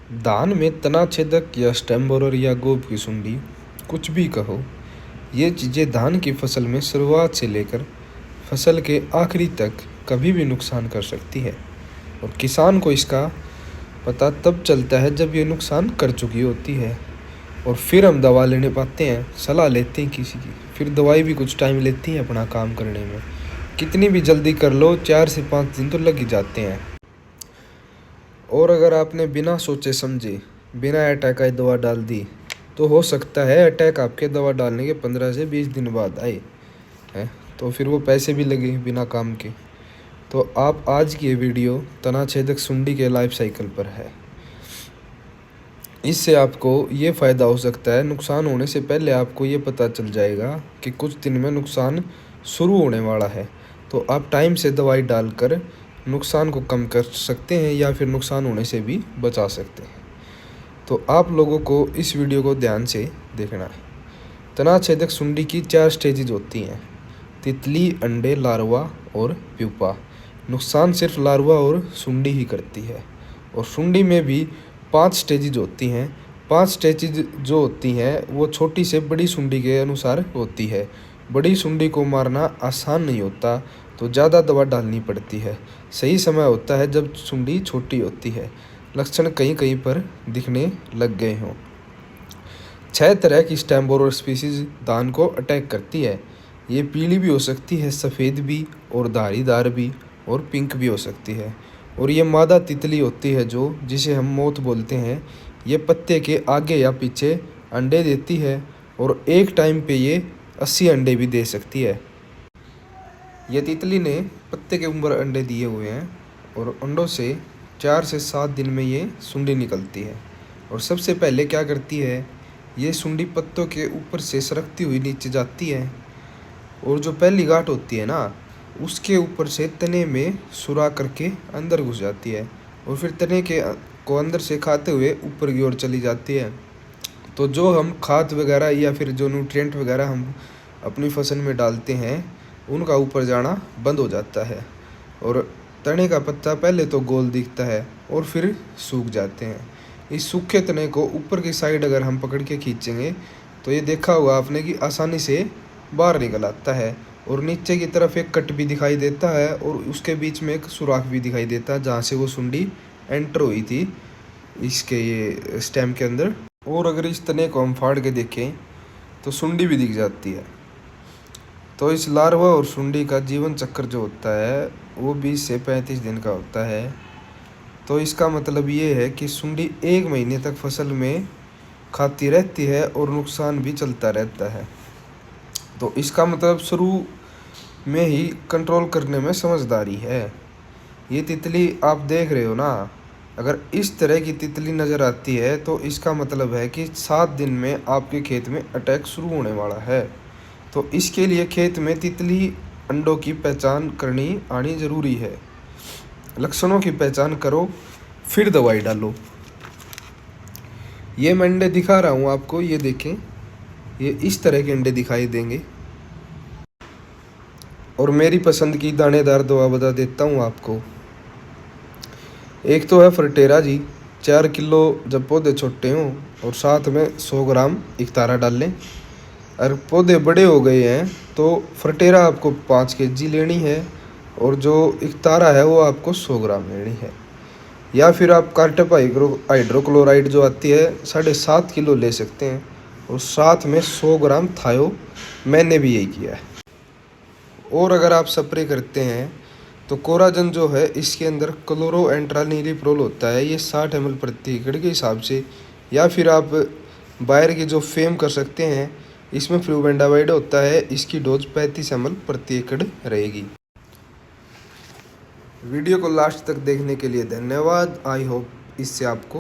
धान में तना छेदक या स्टेम बोरर या गोब की सुंडी, कुछ भी कहो, ये चीज़ें धान की फसल में शुरुआत से लेकर फसल के आखिरी तक कभी भी नुकसान कर सकती है। और किसान को इसका पता तब चलता है जब ये नुकसान कर चुकी होती है। और फिर हम दवा लेने पाते हैं, सलाह लेते हैं किसी की, फिर दवाई भी कुछ टाइम लेती है अपना काम करने में। कितनी भी जल्दी कर लो, 4 से 5 दिन तो लग ही जाते हैं। और अगर आपने बिना सोचे समझे बिना अटैक आए दवा डाल दी, तो हो सकता है अटैक आपके दवा डालने के 15 से 20 दिन बाद आए है, तो फिर वो पैसे भी लगे बिना काम के। तो आप आज की ये वीडियो तना छेदक सुंडी के लाइफ साइकिल पर है। इससे आपको ये फ़ायदा हो सकता है, नुकसान होने से पहले आपको ये पता चल जाएगा कि कुछ दिन में नुकसान शुरू होने वाला है। तो आप टाइम से दवाई डालकर नुकसान को कम कर सकते हैं या फिर नुकसान होने से भी बचा सकते हैं। तो आप लोगों को इस वीडियो को ध्यान से देखना है। तना छेदक सुंडी की 4 स्टेजेज होती हैं: तितली, अंडे, लार्वा और प्यूपा। नुकसान सिर्फ लार्वा और सुंडी ही करती है। और सुंडी में भी 5 स्टेजेज होती हैं। 5 स्टेजेज जो होती हैं वो छोटी से बड़ी सुंडी के अनुसार होती है। बड़ी सुंडी को मारना आसान नहीं होता, तो ज़्यादा दवा डालनी पड़ती है। सही समय होता है जब सुंडी छोटी होती है, लक्षण कहीं कहीं पर दिखने लग गए हों। 6 तरह की स्टेम बोरर स्पीसीज धान को अटैक करती है। ये पीली भी हो सकती है, सफ़ेद भी, और धारीदार भी, और पिंक भी हो सकती है। और ये मादा तितली होती है जिसे हम मोथ बोलते हैं। ये पत्ते के आगे या पीछे अंडे देती है और एक टाइम पे ये 80 अंडे भी दे सकती है। ये तितली ने पत्ते के ऊपर अंडे दिए हुए हैं और अंडों से 4 से 7 दिन में ये सुंडी निकलती है। और सबसे पहले क्या करती है, ये सुंडी पत्तों के ऊपर से सरकती हुई नीचे जाती है और जो पहली गांठ होती है ना, उसके ऊपर से तने में सुराख करके अंदर घुस जाती है और फिर तने के को अंदर से खाते हुए ऊपर की ओर चली जाती है। तो जो हम खाद वगैरह या फिर जो न्यूट्रिएंट वगैरह हम अपनी फसल में डालते हैं, उनका ऊपर जाना बंद हो जाता है और तने का पत्ता पहले तो गोल दिखता है और फिर सूख जाते हैं। इस सूखे तने को ऊपर की साइड अगर हम पकड़ के खींचेंगे तो ये देखा होगा आपने कि आसानी से बाहर निकल आता है। और नीचे की तरफ एक कट भी दिखाई देता है और उसके बीच में एक सुराख भी दिखाई देता है जहाँ से वो सुंडी एंटर हुई थी इसके ये स्टेम के अंदर। और अगर इस तने को हम फाड़ के देखें तो सुंडी भी दिख जाती है। तो इस लार्वा और सुंडी का जीवन चक्र जो होता है वो 20 से 35 दिन का होता है। तो इसका मतलब ये है कि सुंडी 1 महीने तक फसल में खाती रहती है और नुकसान भी चलता रहता है। तो इसका मतलब शुरू में ही कंट्रोल करने में समझदारी है। ये तितली आप देख रहे हो ना, अगर इस तरह की तितली नज़र आती है तो इसका मतलब है कि 7 दिन में आपके खेत में अटैक शुरू होने वाला है। तो इसके लिए खेत में तितली अंडों की पहचान करनी आनी ज़रूरी है। लक्षणों की पहचान करो, फिर दवाई डालो। ये मैं अंडे दिखा रहा हूँ आपको, ये देखें, ये इस तरह के अंडे दिखाई देंगे। और मेरी पसंद की दानेदार दवा बता देता हूँ आपको। एक तो है फर्टेरा जी, 4 किलो जब पौधे छोटे हों और साथ में 100 ग्राम इकतारा डाल लें। और पौधे बड़े हो गए हैं तो फर्टेरा आपको 5 केजी लेनी है और जो इकतारा है वो आपको 100 ग्राम लेनी है। या फिर आप कार्टप हाइड्रोक्लोराइड जो आती है 7.5 किलो ले सकते हैं और साथ में 100 ग्राम थायो। मैंने भी यही किया है। और अगर आप स्प्रे करते हैं तो कोराजन जो है इसके अंदर क्लोरोएंट्रानिलिप्रोल होता है, ये 60 ml प्रति एकड़ के हिसाब से। या फिर आप बायर की जो फेम कर सकते हैं, इसमें फ्लूवेंडावाइड होता है, इसकी डोज 35 ml प्रति एकड़ रहेगी। वीडियो को लास्ट तक देखने के लिए धन्यवाद। आई होप इससे आपको